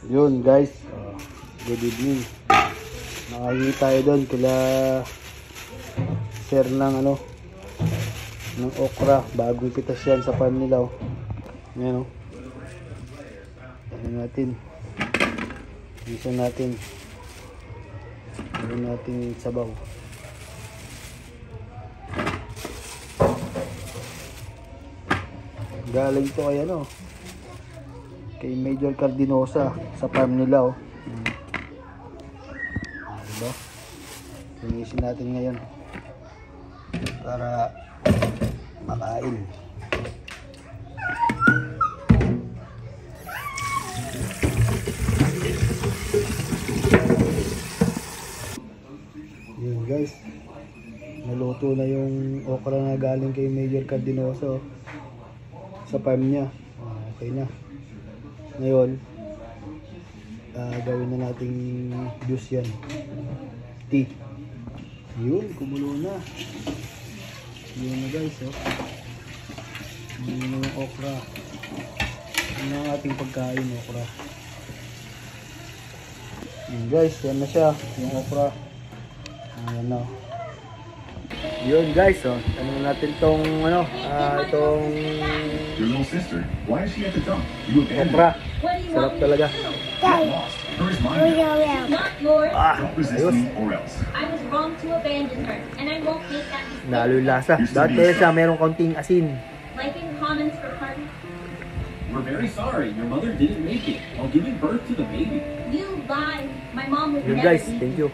Yun guys, good evening. Nakakita tayo doon kila sir ng ng okra. Bagong pitas yan sa farm nila. Yan natin. Isa natin. Gawin natin sabaw. Galing to ay kay Major Cardinosa sa farm nila diba? Linisin natin ngayon para makain. Yun guys, naluto na yung okra na galing kay Major Cardinosa sa farm niya. Okay na. Ngayon, gawin na nating juice yan. Tea. Yun, kumulo na. Yun na guys, Yun na yung okra. Yun na ang ating pagkain, okra. Yun guys, yan na siya, yung okra. Ayan na. Yun guys, tanong natin tong itong okra. Sarap talaga. Ayos. Lalo yung lasa. Dati siya merong konting asin. We're very sorry. Your mother didn't make it while giving birth to the baby. Yun guys, thank you.